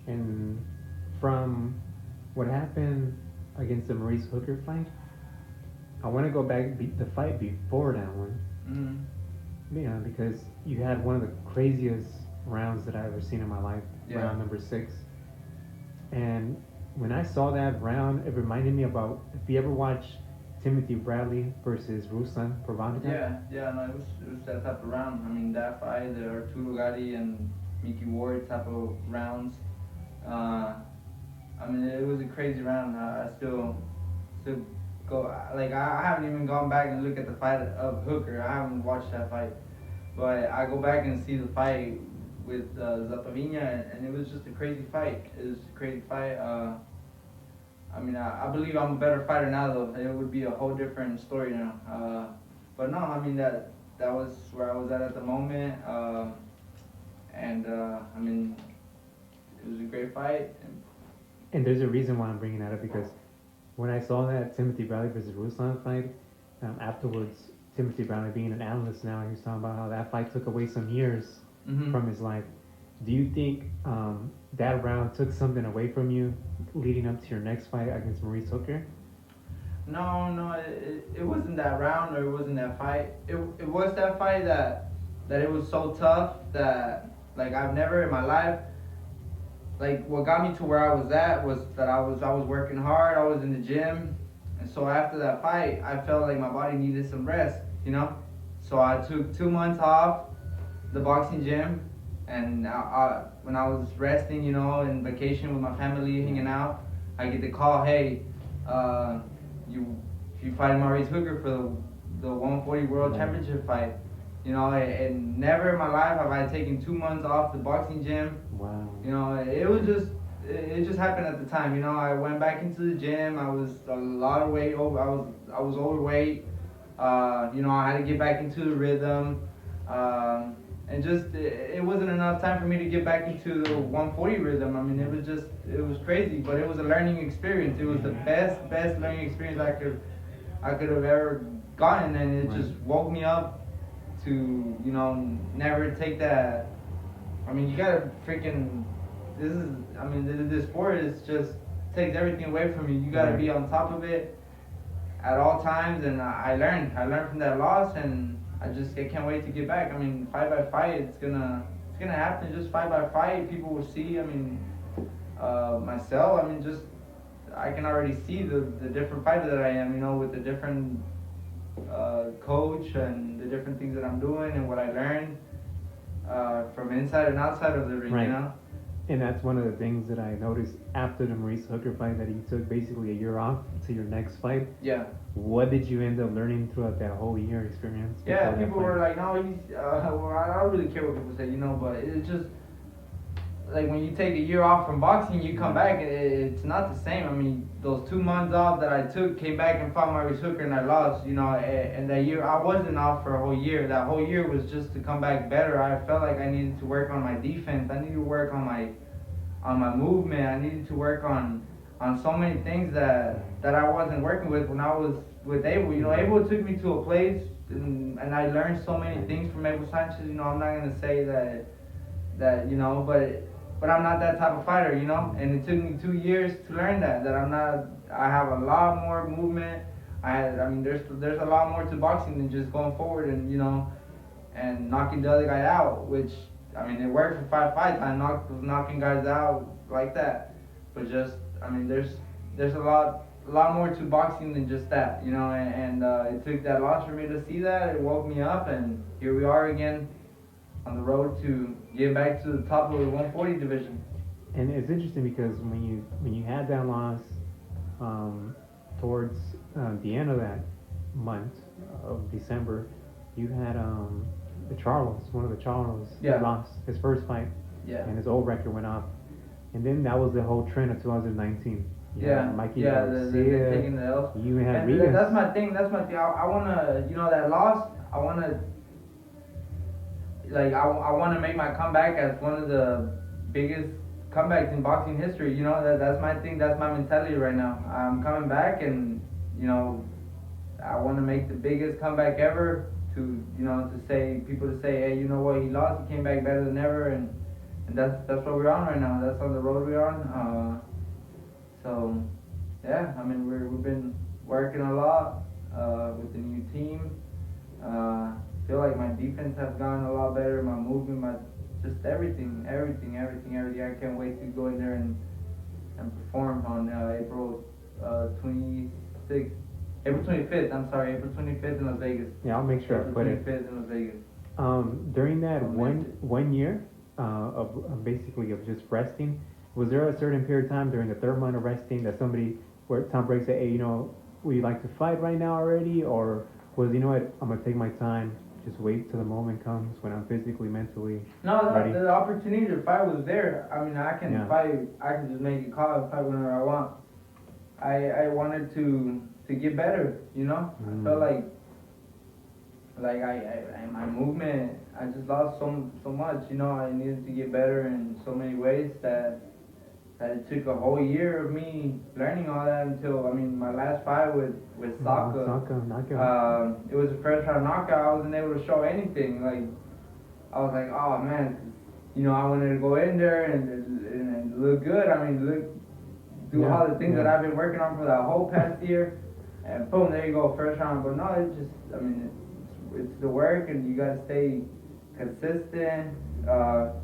And from what happened against the Maurice Hooker fight, I want to go back the fight before that one. Mm-hmm. Yeah, because you had one of the craziest rounds that I've ever seen in my life, Yeah. round number 6. And when I saw that round, it reminded me about if you ever watch Timothy Bradley versus Ruslan Provodnikov. Yeah, no, it was that type of round. I mean, that fight, the Arturo Gatti and Mickey Ward type of rounds. Uh, I mean, it was a crazy round. I still go like I haven't even gone back and look at the fight of Hooker. I haven't watched that fight, but I go back and see the fight with Zapavinha, and it was just a crazy fight. It was a crazy fight. I mean, I believe I'm a better fighter now, though. It would be a whole different story now. But no, I mean that was where I was at the moment, and I mean it was a great fight. And there's a reason why I'm bringing that up because when I saw that Timothy Bradley versus Ruslan fight, afterwards, Timothy Bradley being an analyst now, he was talking about how that fight took away some years Mm-hmm. from his life. Do you think that round took something away from you leading up to your next fight against Maurice Hooker? No, it wasn't that round or it wasn't that fight. It was that fight that it was so tough that like I've never in my life like what got me to where I was at was that I was working hard. I was in the gym, and so after that fight, I felt like my body needed some rest. You know, so I took 2 months off the boxing gym, and when I was resting, you know, in vacation with my family, hanging out, I get the call, hey, uh, you fighting Maurice Hooker for the 140 World Championship fight. You know, and never in my life have I taken 2 months off the boxing gym. Wow. You know, it just happened at the time. You know, I went back into the gym. I was a lot of weight over. I was overweight. You know, I had to get back into the rhythm. And just it wasn't enough time for me to get back into the 140 rhythm. I mean, it was crazy, but it was a learning experience. It was the best learning experience I could have ever gotten, and it just woke me up to, you know, never take that. I mean, you gotta freaking. This is. I mean, this sport is just takes everything away from you. You gotta be on top of it at all times, and I learned. I learned from that loss, and I can't wait to get back. I mean, fight by fight, it's gonna happen. Just fight by fight, people will see. I mean, myself. I mean, just I can already see the different fighter that I am. You know, with the different coach and the different things that I'm doing and what I learned from inside and outside of the ring. Right. You know. And that's one of the things that I noticed after the Maurice Hooker fight that you took basically a year off to your next fight. Yeah. What did you end up learning throughout that whole year experience? Yeah, people were like, no, he's. Well, I don't really care what people say, you know, but it's just like when you take a year off from boxing, you come back, it's not the same. I mean, those 2 months off that I took, came back and fought Maurice Hooker and I lost, you know, and that year, I wasn't off for a whole year. That whole year was just to come back better. I felt like I needed to work on my defense. I needed to work on my movement. I needed to work on so many things that I wasn't working with when I was with Abel. You know, Abel took me to a place and I learned so many things from Abel Sanchez. You know, I'm not gonna say that you know, but I'm not that type of fighter, you know. And it took me 2 years to learn that I'm not. I have a lot more movement. I mean, there's a lot more to boxing than just going forward and, you know, and knocking the other guy out. Which, I mean, it worked for 5 fights. I was knocking guys out like that. But just, I mean, there's a lot more to boxing than just that, you know. And it took that loss for me to see that. It woke me up, and here we are again on the road to get back to the top of the 140 division. And it's interesting because when you had that loss towards the end of that month of December, you had one of the Charlos, Yeah. lost his first fight, Yeah. and his old record went off, and then that was the whole trend of 2019. You Yeah, had Mikey yeah, Garcia, taking the L. you had And Regas. that's my thing. That's my thing. I wanna, you know, that loss. I wanna, like, I wanna make my comeback as one of the biggest comebacks in boxing history. You know, that's my thing. That's my mentality right now. I'm coming back, and you know, I want to make the biggest comeback ever. To, you know, to say people to say, hey, you know what, he lost, he came back better than ever, and and that's what we're on right now. That's on the road we're on. So yeah, I mean we've been working a lot with the new team. Feel like my defense has gotten a lot better. My movement, my just everything. I can't wait to go in there and perform on April 26th. April 25th. I'm sorry, April 25th in Las Vegas. Yeah, I'll make sure I April put it. 25th in Las Vegas. During that I'll one mention. 1 year of basically of just resting, was there a certain period of time during the third month of resting that somebody where Tom Brady said, hey, would you like to fight right now already, or was you know what, I'm gonna take my time, just wait till the moment comes when I'm physically, mentally No, ready? the opportunity to fight was there. I mean, I can Yeah. fight. I can just make a call and fight whenever I want. I wanted to get better. I felt like I my movement. I just lost so much. I needed to get better in so many ways that it took a whole year of me learning all that until my last fight with Saka. Saka, knockout. It was a first round knockout. I wasn't able to show anything. Like I was like, oh man, I wanted to go in there and look good. Do Yeah, all the things yeah. that I've been working on for that whole past year, and boom, there you go, first round. But no, it's the work, and you gotta stay consistent,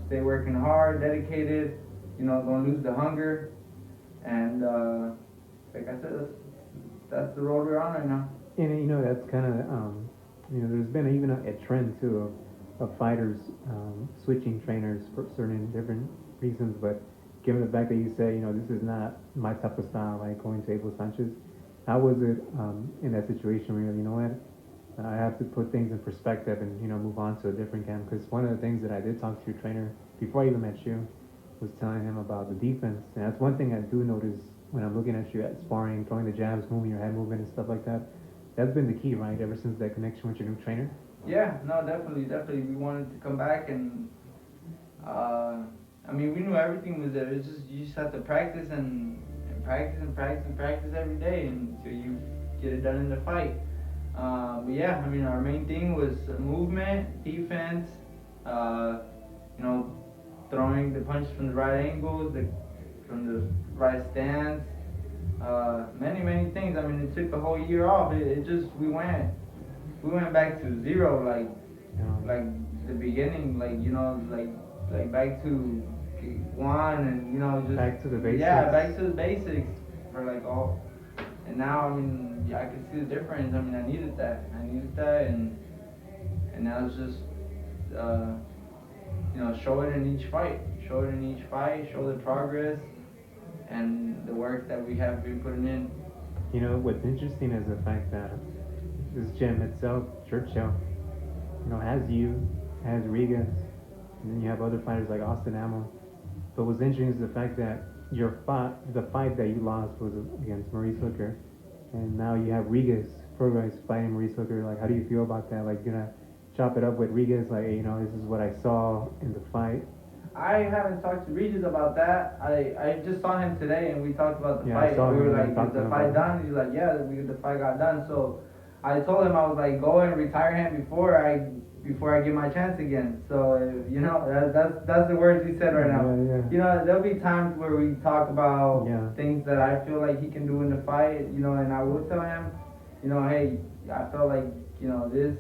stay working hard, dedicated. Don't lose the hunger, and like I said, that's the road we're on right now. And that's kind of there's been even a trend too of fighters switching trainers for certain different reasons. But given the fact that you say this is not my type of style, like going to Abel Sanchez, how was it in that situation where what, I have to put things in perspective and move on to a different camp? Because one of the things that I did talk to your trainer before I even met you was telling him about the defense, and that's one thing I do notice when I'm looking at you at sparring, throwing the jabs, moving your head movement and stuff like that. That's been the key, right? Ever since that connection with your new trainer. Yeah, no, definitely. We wanted to come back, and we knew everything was there. It's just you just have to practice and practice every day until you get it done in the fight. But yeah, our main thing was movement, defense, throwing the punches from the right angles, from the right stance, many things. It took the whole year off. It just we went back to zero, like the beginning, like back to one, and just back to the basics. Yeah, back to the basics for like all. And now I can see the difference. I needed that, and now it's just show it in each fight, show the progress and the work that we have been putting in. What's interesting is the fact that this gym itself, Churchill, has Rigas, and then you have other fighters like Austin Ammo. But what's interesting is the fact that the fight that you lost was against Maurice Hooker, and now you have Rigas, Progress fighting Maurice Hooker. Like, how do you feel about that? Like, gonna chop it up with Rigas? Like, this is what I saw in the fight. I haven't talked to Regis about that. I just saw him today and we talked about the Yeah, fight. I saw We him were and like, talked is to the him fight about done? He's like, yeah, the fight got done. So I told him I was like, go and retire him before I get my chance again. So that's the words he said right now. Yeah. There'll be times where we talk about Yeah. things that I feel like he can do in the fight. And I will tell him, hey, I felt like this,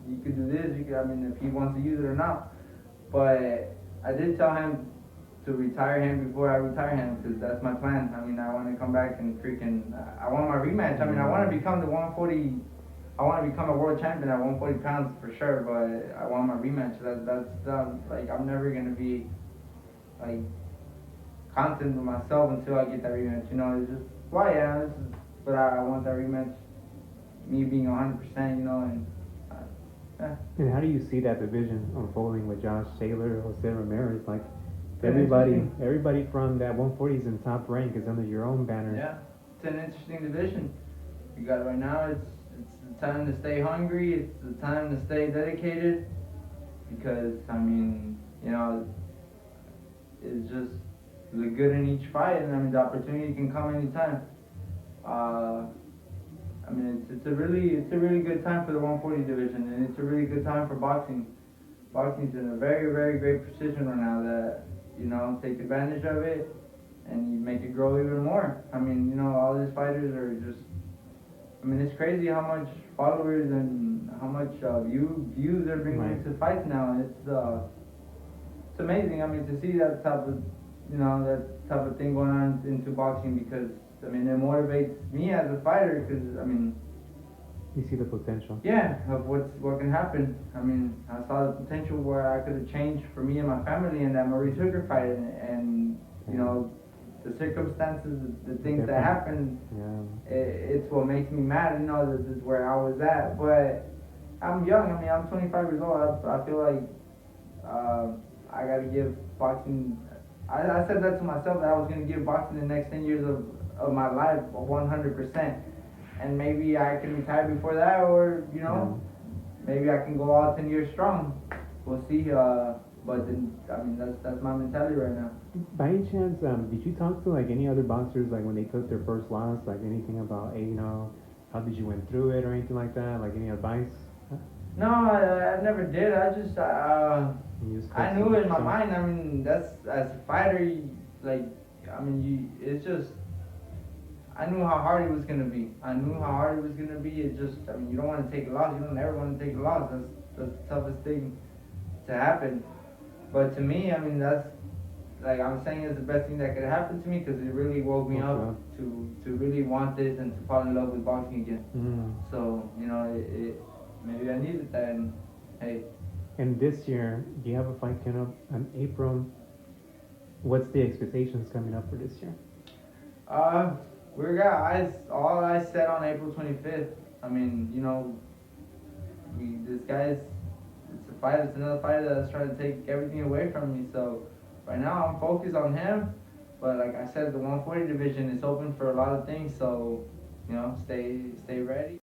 you could do this. You could, if he wants to use it or not. But I did tell him to retire him before I retire him because that's my plan. I want to come back and I want my rematch. I want to become the 140. I want to become a world champion at 140 pounds for sure. But I want my rematch. That's like I'm never gonna be like content with myself until I get that rematch. It's just why but I want that rematch. Me being 100%. And. Yeah. And how do you see that division unfolding with Josh Taylor, Jose Ramirez? Like, everybody from that 140s in Top Rank is under your own banner. Yeah, it's an interesting division. You got right now. It's the time to stay hungry. It's the time to stay dedicated because it's just look good in each fight, and the opportunity can come anytime. It's a really good time for the 140 division, and it's a really good time for boxing. Boxing's in a very, very great position right now you know, take advantage of it and you make it grow even more. I mean, you know, all these fighters are just, I mean, it's crazy how much followers and how much views they're bringing Right. into fights now. It's amazing. I mean, to see that type of, you know, that type of thing going on into boxing because, I mean, it motivates me as a fighter because, I mean, You see the potential. yeah, of what can happen. I mean, I saw the potential where I could have changed for me and my family in that Maurice Hooker fight, and you know, the circumstances, the things that Different. happened, Yeah. it's what makes me mad. You know, this is where I was at, but I'm young. I mean, I'm 25 years old. I feel like I gotta give boxing. I said that to myself that I was gonna give boxing the next 10 years of my life 100%. And maybe I can retire before that, or you know, maybe I can go all 10 years strong. We'll see. But then, I mean, that's my mentality right now. By any chance, did you talk to like any other boxers like when they took their first loss, like anything about, hey, you know, how did you went through it or anything like that? Like any advice? No, I never did. I just You just I kept knew it in my some- mind. I mean, that's as a fighter, like, I mean, it's just. I knew how hard it was gonna be. I knew how hard it was gonna be. It just, I mean, you don't want to take a loss. You don't ever want to take a loss. That's the toughest thing to happen. But to me, I mean, that's like I'm saying, it's the best thing that could happen to me because it really woke me up to really want this and to fall in love with boxing again. So you know, maybe I needed that. And hey, And this year, do you have a fight coming up in April? What's the expectations coming up for this year? we got eyes. All eyes set on April 25th. I mean, you know, this guy's. It's a fight. It's another fighter that's trying to take everything away from me. So right now I'm focused on him. But like I said, the 140 division is open for a lot of things. So you know, stay ready.